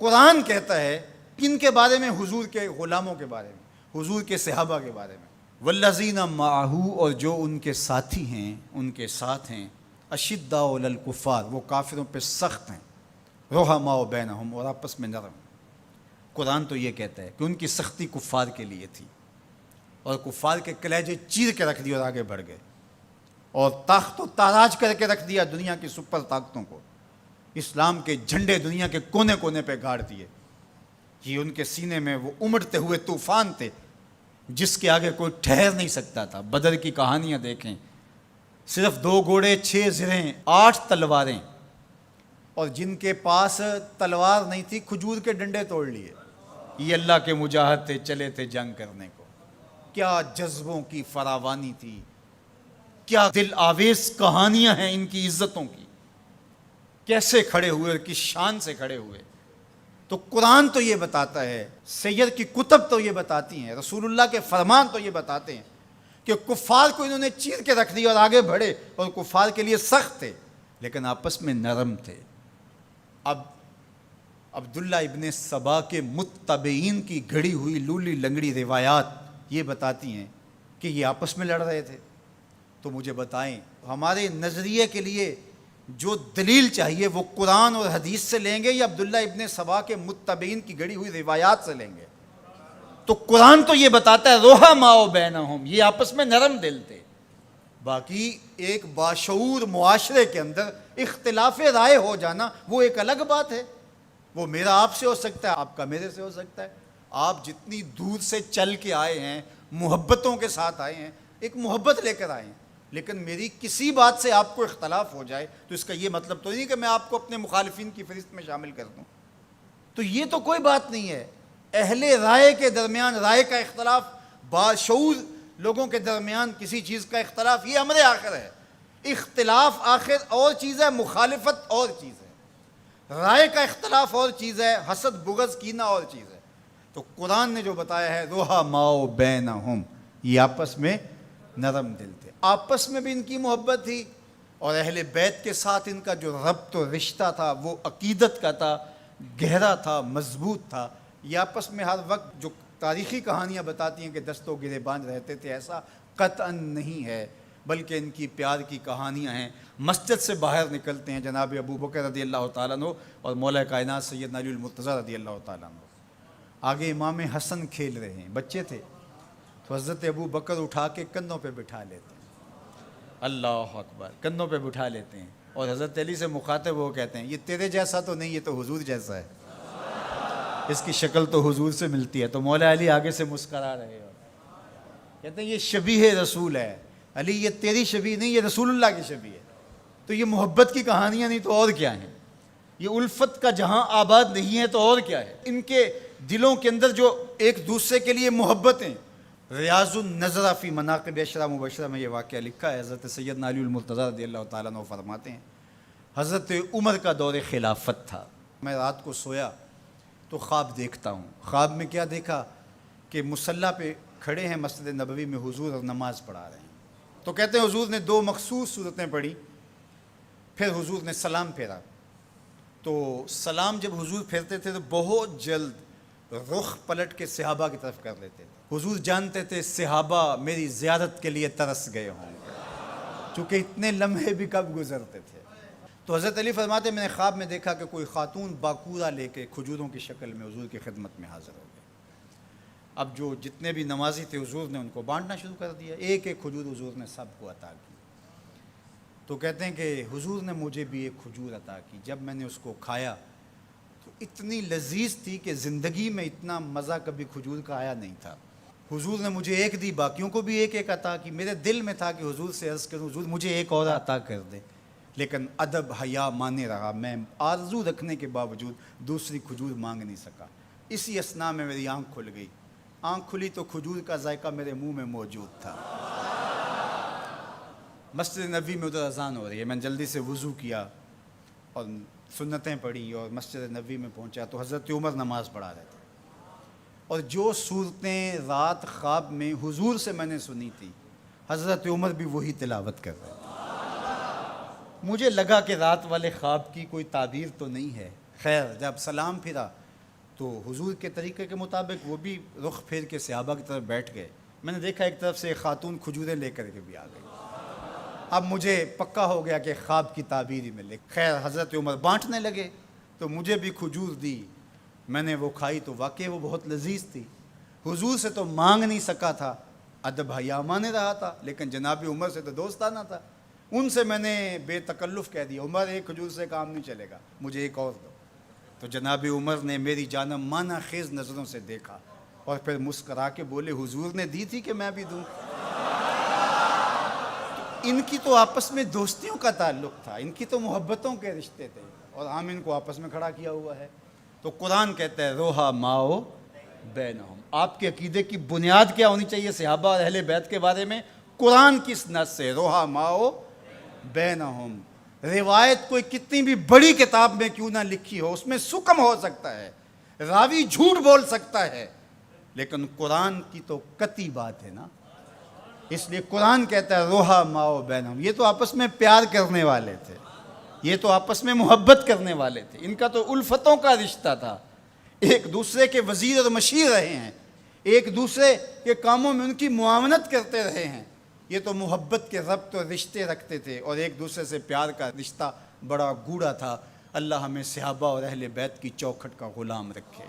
قرآن کہتا ہے کن کے بارے میں؟ حضور کے غلاموں کے بارے میں، حضور کے صحابہ کے بارے میں، والذین معہ، اور جو ان کے ساتھی ہیں، ان کے ساتھ ہیں، اشداء علی الکفار، وہ کافروں پہ سخت ہیں، رحماء بینہم، اور آپس میں نرم۔ قرآن تو یہ کہتا ہے کہ ان کی سختی کفار کے لیے تھی، اور کفار کے کلیجے چیر کے رکھ دیے اور آگے بڑھ گئے، اور تاخت و تاراج کر کے رکھ دیا دنیا کی سپر طاقتوں کو، اسلام کے جھنڈے دنیا کے کونے کونے پہ گاڑ دیے۔ یہ ان کے سینے میں وہ امڑتے ہوئے طوفان تھے جس کے آگے کوئی ٹھہر نہیں سکتا تھا۔ بدر کی کہانیاں دیکھیں، صرف 2 گھوڑے، 6 زرہیں، 8 تلواریں، اور جن کے پاس تلوار نہیں تھی کھجور کے ڈنڈے توڑ لیے۔ یہ اللہ کے مجاہد تھے، چلے تھے جنگ کرنے کو۔ کیا جذبوں کی فراوانی تھی، کیا دل آویز کہانیاں ہیں ان کی عزتوں کی، کیسے کھڑے ہوئے اور کس شان سے کھڑے ہوئے۔ تو قرآن تو یہ بتاتا ہے، سید کی کتب تو یہ بتاتی ہیں، رسول اللہ کے فرمان تو یہ بتاتے ہیں کہ کفار کو انہوں نے چیر کے رکھ دیا اور آگے بڑھے، اور کفار کے لیے سخت تھے لیکن آپس میں نرم تھے۔ اب عبداللہ ابن سبا کے متبعین کی گھڑی ہوئی لولی لنگڑی روایات یہ بتاتی ہیں کہ یہ آپس میں لڑ رہے تھے۔ تو مجھے بتائیں، ہمارے نظریے کے لیے جو دلیل چاہیے وہ قرآن اور حدیث سے لیں گے یا عبداللہ ابن سبا کے متبعین کی گھڑی ہوئی روایات سے لیں گے؟ تو قرآن تو یہ بتاتا ہے رحماء بینہم، یہ آپس میں نرم دل تھے۔ باقی ایک باشعور معاشرے کے اندر اختلاف رائے ہو جانا وہ ایک الگ بات ہے، وہ میرا آپ سے ہو سکتا ہے، آپ کا میرے سے ہو سکتا ہے۔ آپ جتنی دور سے چل کے آئے ہیں، محبتوں کے ساتھ آئے ہیں، ایک محبت لے کر آئے ہیں، لیکن میری کسی بات سے آپ کو اختلاف ہو جائے تو اس کا یہ مطلب تو نہیں کہ میں آپ کو اپنے مخالفین کی فہرست میں شامل کر دوں۔ تو یہ تو کوئی بات نہیں ہے۔ اہل رائے کے درمیان رائے کا اختلاف، باشعور لوگوں کے درمیان کسی چیز کا اختلاف، یہ امر آخر ہے۔ اختلاف آخر اور چیز ہے، مخالفت اور چیز ہے، رائے کا اختلاف اور چیز ہے، حسد بغض کینہ اور چیز ہے۔ تو قرآن نے جو بتایا ہے رحماء بینہم، یہ آپس میں نرم دل تھے، آپس میں بھی ان کی محبت تھی، اور اہل بیت کے ساتھ ان کا جو ربط و رشتہ تھا وہ عقیدت کا تھا، گہرا تھا، مضبوط تھا۔ یہ آپس میں ہر وقت جو تاریخی کہانیاں بتاتی ہیں کہ دست و گریبان رہتے تھے، ایسا قطعاً نہیں ہے، بلکہ ان کی پیار کی کہانیاں ہیں۔ مسجد سے باہر نکلتے ہیں جناب ابو بکر رضی اللہ تعالیٰ عنہ اور مولا کائنات سیدنا علی المرتضیٰ رضی اللہ تعالیٰ عنہ، آگے امام حسن کھیل رہے ہیں، بچے تھے، تو حضرت ابو بکر اٹھا کے کندھوں پہ بٹھا لیتے ہیں، اللہ اکبر، کندھوں پہ بٹھا لیتے ہیں، اور حضرت علی سے مخاطب وہ کہتے ہیں یہ تیرے جیسا تو نہیں، یہ تو حضور جیسا ہے، اس کی شکل تو حضور سے ملتی ہے۔ تو مولا علی آگے سے مسکرا رہے ہو، کہتے ہیں یہ شبیہ رسول ہے، علی یہ تیری شبیہ نہیں، یہ رسول اللہ کی شبیہ ہے۔ تو یہ محبت کی کہانیاں نہیں تو اور کیا ہیں؟ یہ الفت کا جہاں آباد نہیں ہے تو اور کیا ہے؟ ان کے دلوں کے اندر جو ایک دوسرے کے لیے محبتیں۔ ریاض النظرہ فی مناقب عشرہ مبشرہ میں یہ واقعہ لکھا ہے، حضرت سیدنا علی المرتضیٰ رضی اللہ تعالیٰ عنہ فرماتے ہیں حضرت عمر کا دور خلافت تھا، میں رات کو سویا تو خواب دیکھتا ہوں۔ خواب میں کیا دیکھا کہ مصلی پہ کھڑے ہیں مسجد نبوی میں حضور اور نماز پڑھا رہے ہیں۔ تو کہتے ہیں حضور نے 2 مخصوص صورتیں پڑھی، پھر حضور نے سلام پھیرا، تو سلام جب حضور پھیرتے تھے تو بہت جلد رخ پلٹ کے صحابہ کی طرف کر لیتے تھے۔ حضور جانتے تھے صحابہ میری زیارت کے لیے ترس گئے ہوں گے، چونکہ اتنے لمحے بھی کب گزرتے تھے۔ تو حضرت علی فرماتے میں نے خواب میں دیکھا کہ کوئی خاتون باکورہ لے کے کھجوروں کی شکل میں حضور کی خدمت میں حاضر ہو گئی۔ اب جو جتنے بھی نمازی تھے حضور نے ان کو بانٹنا شروع کر دیا، ایک ایک کھجور حضور نے سب کو عطا کی۔ تو کہتے ہیں کہ حضور نے مجھے بھی ایک کھجور عطا کی، جب میں نے اس کو کھایا تو اتنی لذیذ تھی کہ زندگی میں اتنا مزہ کبھی کھجور کا آیا نہیں تھا۔ حضور نے مجھے ایک دی، باقیوں کو بھی ایک ایک عطا کی۔ میرے دل میں تھا کہ حضور سے عرض کروں حضور مجھے ایک اور عطا کر دے، لیکن ادب حیا مانے رہا، میں آرزو رکھنے کے باوجود دوسری کھجور مانگ نہیں سکا۔ اسی اثناء میں میری آنکھ کھل گئی، آنکھ کھلی تو کھجور کا ذائقہ میرے منہ میں موجود تھا۔ مسجد نبوی میں ادھر اذان ہو رہی ہے، میں نے جلدی سے وضو کیا اور سنتیں پڑھی اور مسجد نبوی میں پہنچا تو حضرت عمر نماز پڑھا رہے تھے، اور جو صورتیں رات خواب میں حضور سے میں نے سنی تھی حضرت عمر بھی وہی تلاوت کر رہے تھے۔ مجھے لگا کہ رات والے خواب کی کوئی تعبیر تو نہیں ہے۔ خیر جب سلام پھرا تو حضور کے طریقے کے مطابق وہ بھی رخ پھیر کے صحابہ کی طرف بیٹھ گئے. میں نے دیکھا ایک طرف سے ایک خاتون کھجوریں لے کر کے بھی آ گئی. اب مجھے پکا ہو گیا کہ خواب کی تعبیر ہی ملے. خیر حضرت عمر بانٹنے لگے تو مجھے بھی کھجور دی. میں نے وہ کھائی تو واقعی وہ بہت لذیذ تھی. حضور سے تو مانگ نہیں سکا تھا, ادب حیا مانے رہا تھا, لیکن جناب عمر سے تو دوستانہ تھا. ان سے میں نے بے تکلف کہہ دیا, عمر ایک کھجور سے کام نہیں چلے گا, مجھے ایک اور دو. تو جناب عمر نے میری جانب مانا خیز نظروں سے دیکھا اور پھر مسکرا کے بولے, حضور نے دی تھی کہ میں بھی دوں. ان کی تو آپس میں دوستیوں کا تعلق تھا, ان کی تو محبتوں کے رشتے تھے, اور ہم ان کو آپس میں کھڑا کیا ہوا ہے. تو قرآن کہتا ہے روحا ماؤ بینہم. آپ کے عقیدے کی بنیاد کیا ہونی چاہیے صحابہ اور اہل بیت کے بارے میں؟ قرآن کس نص سے روحا ماؤ بینہم. روایت کوئی کتنی بھی بڑی کتاب میں کیوں نہ لکھی ہو, اس میں سکم ہو سکتا ہے, راوی جھوٹ بول سکتا ہے, لیکن قرآن کی تو قطعی بات ہے نا. اس لیے قرآن کہتا ہے روحا ماؤ بینہم. یہ تو آپس میں پیار کرنے والے تھے, یہ تو آپس میں محبت کرنے والے تھے, ان کا تو الفتوں کا رشتہ تھا. ایک دوسرے کے وزیر اور مشیر رہے ہیں, ایک دوسرے کے کاموں میں ان کی معاونت کرتے رہے ہیں. یہ تو محبت کے ربط اور رشتے رکھتے تھے, اور ایک دوسرے سے پیار کا رشتہ بڑا گوڑا تھا. اللہ ہمیں صحابہ اور اہل بیت کی چوکھٹ کا غلام رکھے.